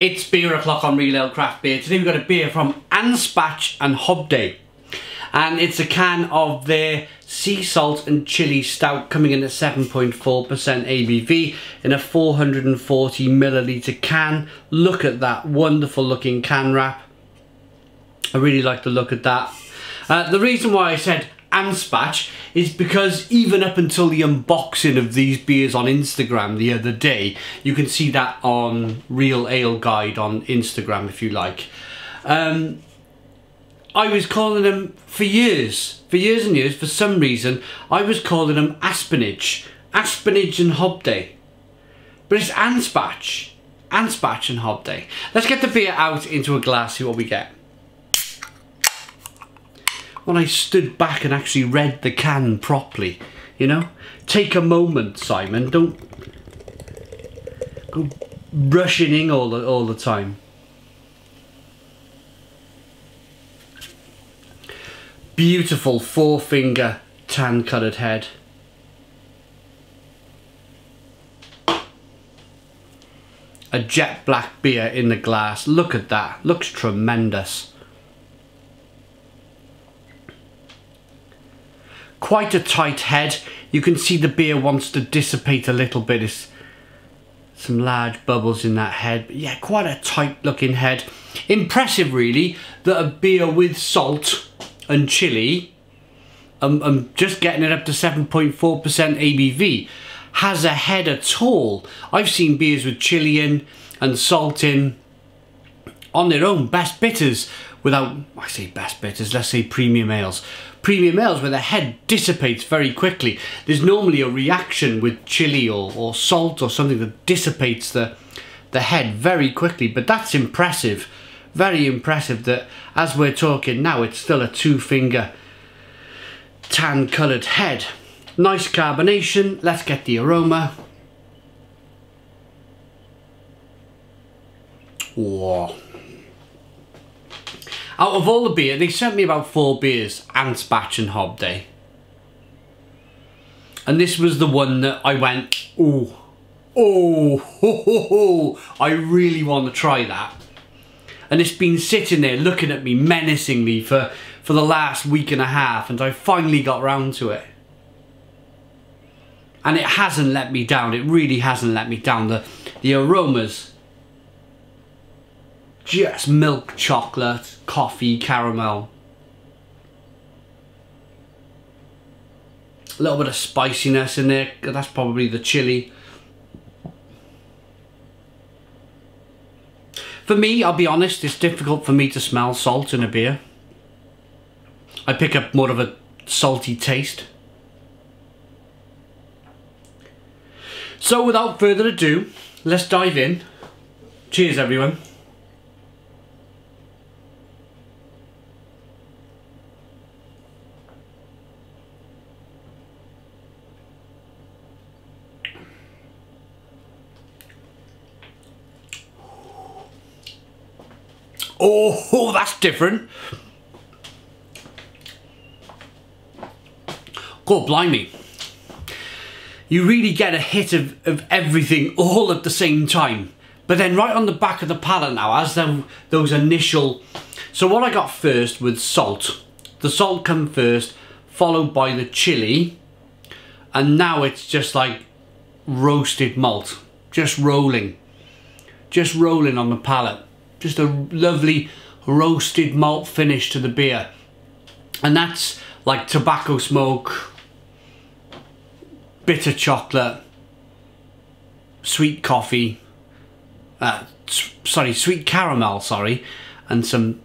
It's beer o'clock on Real Ale Craft Beer. Today we've got a beer from Anspach Hobday, and it's a can of their sea salt and chili stout coming in at 7.4% ABV in a 440 milliliter can. Look at that wonderful looking can wrap. I really like the look at that. The reason why I said Anspach is because even up until the unboxing of these beers on Instagram the other day, you can see that on Real Ale Guide on Instagram if you like. I was calling them for years and years, for some reason I was calling them Anspach Hobday, but it's Anspach Hobday. Let's get the beer out into a glass, see what we get. When I stood back and actually read the can properly, you know? Take a moment, Simon. Don't go rushing in all the time. Beautiful 4-finger tan coloured head. A jet black beer in the glass. Look at that. Looks tremendous. Quite a tight head. You can see the beer wants to dissipate a little bit. There's some large bubbles in that head. But yeah, quite a tight looking head. Impressive really that a beer with salt and chili, I'm just getting it up to 7.4% ABV, has a head at all. I've seen beers with chili in and salt in on their own, best bitters, without, I say best bitters, let's say premium ales. Premium ales where the head dissipates very quickly. There's normally a reaction with chili or salt or something that dissipates the head very quickly, but that's impressive. Very impressive that as we're talking now it's still a 2-finger tan coloured head. Nice carbonation. Let's get the aroma. Whoa. Out of all the beer, they sent me about 4 beers, Anspach Hobday. And this was the one that I went, oh, I really want to try that. And it's been sitting there looking at me menacingly for the last week and a half, and I finally got round to it. And it hasn't let me down, it really hasn't let me down. The aromas, just milk, chocolate, coffee, caramel. A little bit of spiciness in there, that's probably the chili. For me, I'll be honest, it's difficult for me to smell salt in a beer. I pick up more of a salty taste. So without further ado, let's dive in. Cheers everyone. Oh, that's different. God blimey. You really get a hit of everything all at the same time. But then right on the back of the palate now, as those initial... So what I got first was salt. The salt come first, followed by the chili. And now it's just like roasted malt. Just rolling on the palate. Just a lovely roasted malt finish to the beer. And that's like tobacco smoke, bitter chocolate, sweet coffee, sweet caramel, and some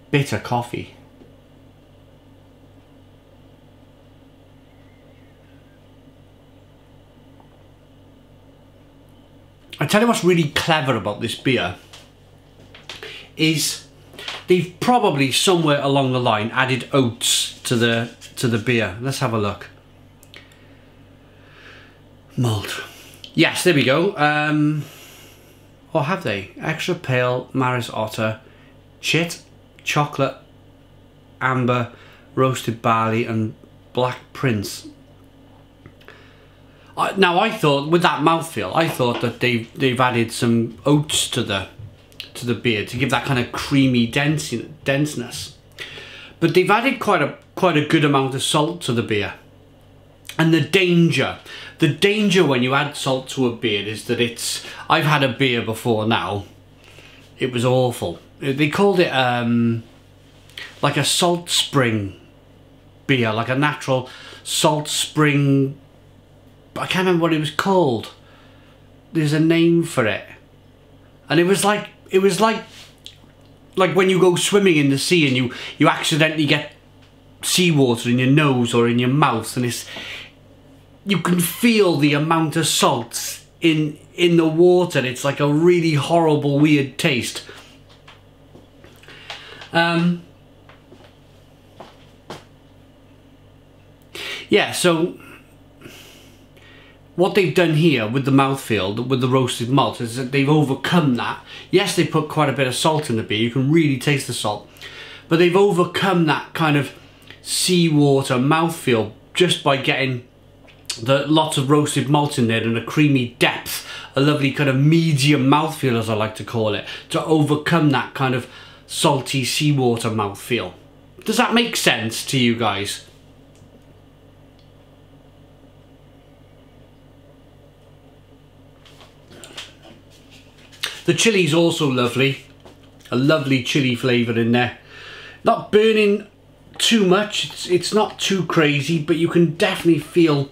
bitter coffee. I tell you what's really clever about this beer is they've probably somewhere along the line added oats to the beer. Let's have a look. Malt. Yes, there we go. Or have they? Extra pale, Maris Otter, chit, chocolate, amber, roasted barley and black prince. Now I thought with that mouthfeel, I thought that they've added some oats to the beer to give that kind of creamy denseness. But they've added quite a good amount of salt to the beer. And the danger when you add salt to a beer is that I've had a beer before now. It was awful. They called it like a salt spring beer, like a natural salt spring. I can't remember what it was called. There's a name for it. And it was like when you go swimming in the sea and you accidentally get seawater in your nose or in your mouth, and you can feel the amount of salt in the water. It's like a really horrible, weird taste. Yeah, so what they've done here with the mouthfeel, with the roasted malt, is that they've overcome that. Yes, they put quite a bit of salt in the beer. You can really taste the salt. But they've overcome that kind of seawater mouthfeel just by getting lots of roasted malt in there and a creamy depth, a lovely kind of medium mouthfeel, as I like to call it, to overcome that kind of salty seawater mouthfeel. Does that make sense to you guys? The chili's also lovely. A lovely chili flavour in there. Not burning too much. It's not too crazy, but you can definitely feel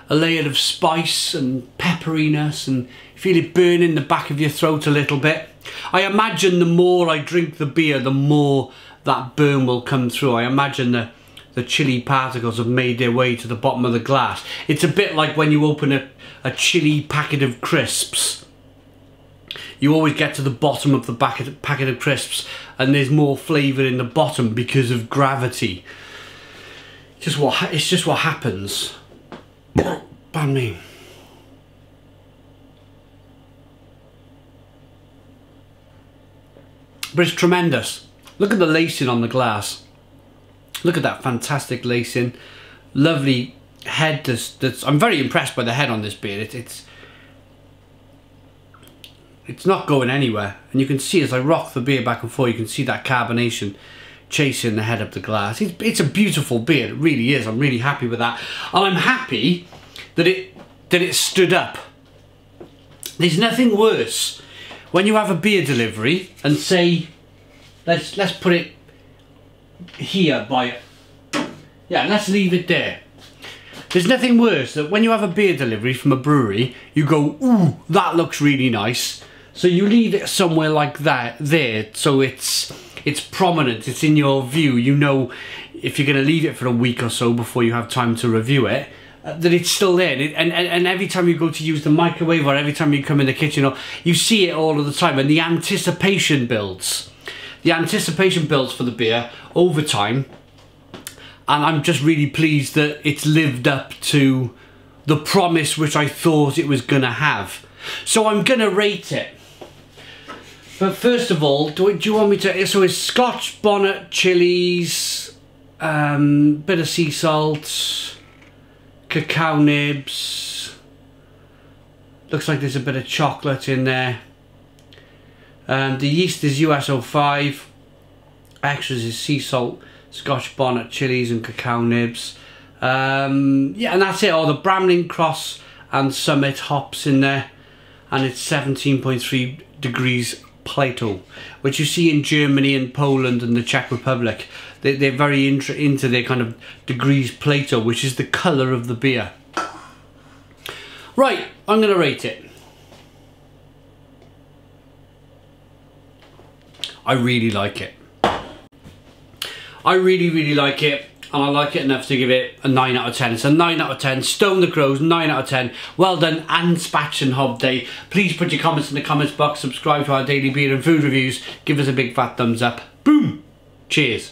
a layer of spice and pepperiness, and feel it burn in the back of your throat a little bit. I imagine the more I drink the beer, the more that burn will come through. I imagine the chili particles have made their way to the bottom of the glass. It's a bit like when you open a chili packet of crisps. You always get to the bottom of the packet of crisps and there's more flavour in the bottom because of gravity. It's just what happens. Pardon me. But it's tremendous. Look at the lacing on the glass. Look at that fantastic lacing. Lovely head. I'm very impressed by the head on this beer. It's not going anywhere, and you can see as I rock the beer back and forth, you can see that carbonation chasing the head up the glass. It's a beautiful beer, it really is. I'm really happy with that, and I'm happy that it stood up. There's nothing worse when you have a beer delivery and say, let's put it here by, yeah, let's leave it there. There's nothing worse than when you have a beer delivery from a brewery, you go, ooh, that looks really nice. So you leave it somewhere like that, there, so it's prominent, it's in your view. You know, if you're going to leave it for a week or so before you have time to review it, that it's still there. And every time you go to use the microwave, or every time you come in the kitchen, or you see it all of the time, and the anticipation builds. The anticipation builds for the beer over time. And I'm just really pleased that it's lived up to the promise which I thought it was going to have. So I'm going to rate it. But first of all, do you want me to... So it's Scotch bonnet, chilies, bit of sea salt, cacao nibs. Looks like there's a bit of chocolate in there. The yeast is US-05. Extras is sea salt, Scotch bonnet, chilies and cacao nibs. Yeah, and that's it. Oh, the Bramling Cross and Summit hops in there. And it's 17.3 degrees Plato, which you see in Germany and Poland and the Czech Republic. They're very into their kind of degrees Plato, which is the colour of the beer. Right, I'm going to rate it. I really like it. I really like it, and I like it enough to give it a 9 out of 10. It's a 9 out of 10. Stone the Crows, 9 out of 10. Well done, Anspach Hobday. Please put your comments in the comments box. Subscribe to our daily beer and food reviews. Give us a big fat thumbs up. Boom! Cheers.